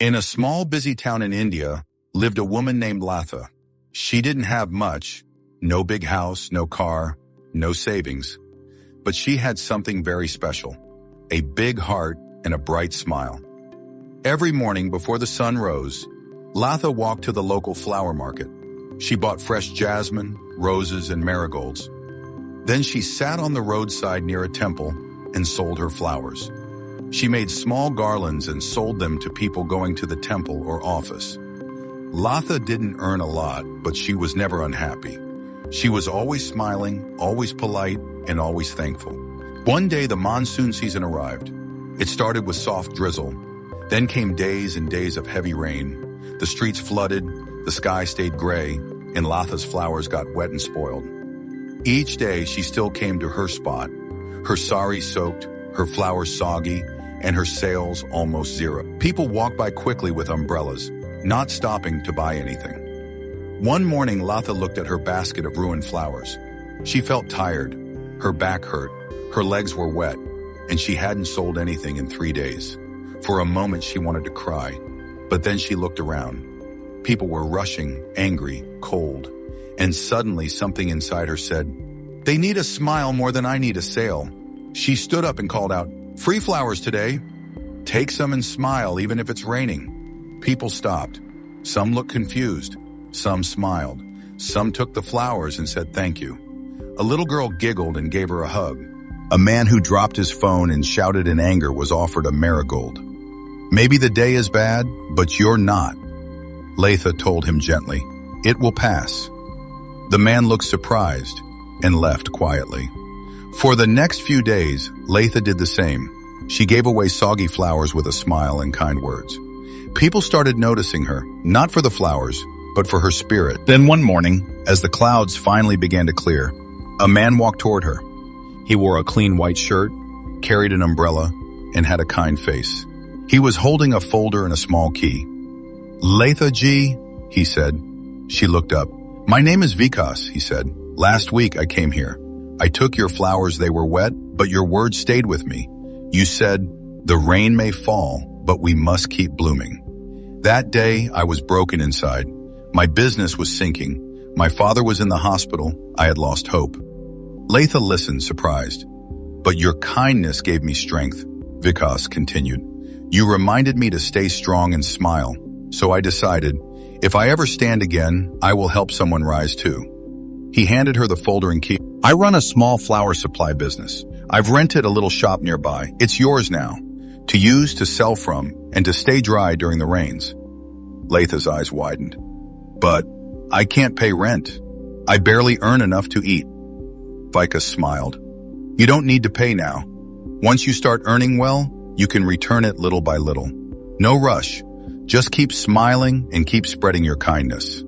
In a small, busy town in India lived a woman named Latha. She didn't have much, no big house, no car, no savings. But she had something very special, a big heart and a bright smile. Every morning before the sun rose, Latha walked to the local flower market. She bought fresh jasmine, roses, and marigolds. Then she sat on the roadside near a temple and sold her flowers. She made small garlands and sold them to people going to the temple or office. Latha didn't earn a lot, but she was never unhappy. She was always smiling, always polite, and always thankful. One day the monsoon season arrived. It started with soft drizzle. Then came days and days of heavy rain. The streets flooded, the sky stayed gray, and Latha's flowers got wet and spoiled. Each day she still came to her spot, her sari soaked, her flowers soggy, and her sales almost zero. People walked by quickly with umbrellas, not stopping to buy anything. One morning, Latha looked at her basket of ruined flowers. She felt tired, her back hurt, her legs were wet, and she hadn't sold anything in 3 days. For a moment, she wanted to cry, but then she looked around. People were rushing, angry, cold, and suddenly something inside her said, "They need a smile more than I need a sale." She stood up and called out, "Free flowers today. Take some and smile even if it's raining." People stopped. Some looked confused. Some smiled. Some took the flowers and said thank you. A little girl giggled and gave her a hug. A man who dropped his phone and shouted in anger was offered a marigold. "Maybe the day is bad, but you're not," Latha told him gently. "It will pass." The man looked surprised and left quietly. For the next few days, Latha did the same. She gave away soggy flowers with a smile and kind words. People started noticing her, not for the flowers, but for her spirit. Then one morning, as the clouds finally began to clear, a man walked toward her. He wore a clean white shirt, carried an umbrella, and had a kind face. He was holding a folder and a small key. "Latha ji," he said. She looked up. "My name is Vikas," he said. "Last week I came here. I took your flowers, they were wet, but your words stayed with me. You said, 'The rain may fall, but we must keep blooming.' That day, I was broken inside. My business was sinking. My father was in the hospital. I had lost hope." Latha listened, surprised. "But your kindness gave me strength," Vikas continued. "You reminded me to stay strong and smile. So I decided, if I ever stand again, I will help someone rise too." He handed her the folder and key. "I run a small flower supply business. I've rented a little shop nearby. It's yours now, to use, to sell from, and to stay dry during the rains." Latha's eyes widened. "But I can't pay rent. I barely earn enough to eat." Vikas smiled. "You don't need to pay now. Once you start earning well, you can return it little by little. No rush. Just keep smiling and keep spreading your kindness."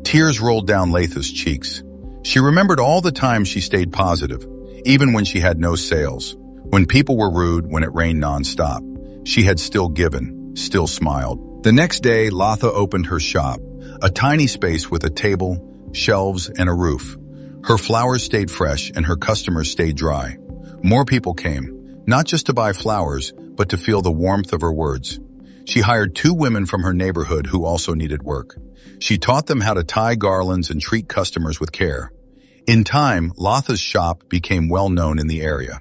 Tears rolled down Latha's cheeks. She remembered all the times she stayed positive, even when she had no sales, when people were rude, when it rained nonstop. She had still given, still smiled. The next day, Latha opened her shop, a tiny space with a table, shelves, and a roof. Her flowers stayed fresh and her customers stayed dry. More people came, not just to buy flowers, but to feel the warmth of her words. She hired 2 women from her neighborhood who also needed work. She taught them how to tie garlands and treat customers with care. In time, Latha's shop became well known in the area.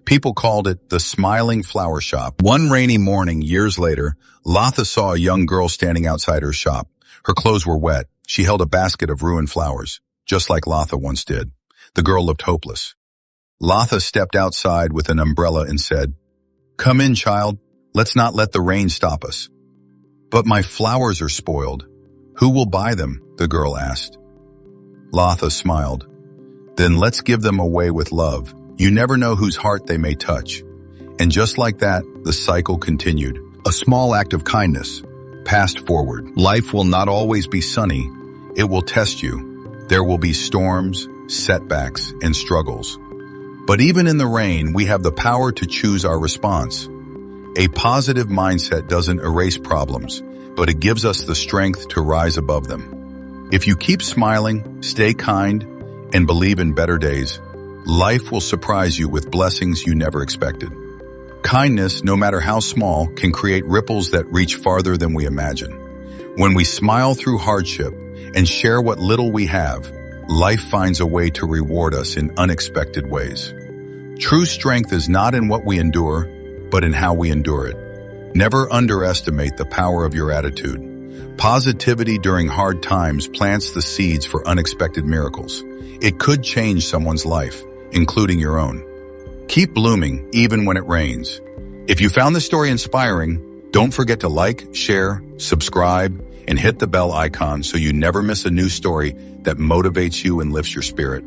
People called it the Smiling Flower Shop. One rainy morning, years later, Latha saw a young girl standing outside her shop. Her clothes were wet. She held a basket of ruined flowers, just like Latha once did. The girl looked hopeless. Latha stepped outside with an umbrella and said, "Come in, child. Let's not let the rain stop us." "But my flowers are spoiled. Who will buy them?" the girl asked. Latha smiled. "Then let's give them away with love. You never know whose heart they may touch." And just like that, the cycle continued. A small act of kindness, passed forward. Life will not always be sunny. It will test you. There will be storms, setbacks, and struggles. But even in the rain, we have the power to choose our response. A positive mindset doesn't erase problems, but it gives us the strength to rise above them. If you keep smiling, stay kind, and believe in better days, life will surprise you with blessings you never expected. Kindness, no matter how small, can create ripples that reach farther than we imagine. When we smile through hardship and share what little we have, life finds a way to reward us in unexpected ways. True strength is not in what we endure, but in how we endure it. Never underestimate the power of your attitude. Positivity during hard times plants the seeds for unexpected miracles. It could change someone's life, including your own. Keep blooming even when it rains. If you found this story inspiring, don't forget to like, share, subscribe, and hit the bell icon so you never miss a new story that motivates you and lifts your spirit.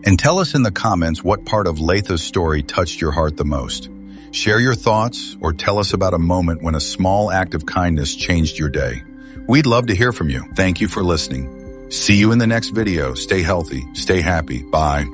And tell us in the comments what part of Latha's story touched your heart the most. Share your thoughts or tell us about a moment when a small act of kindness changed your day. We'd love to hear from you. Thank you for listening. See you in the next video. Stay healthy. Stay happy. Bye.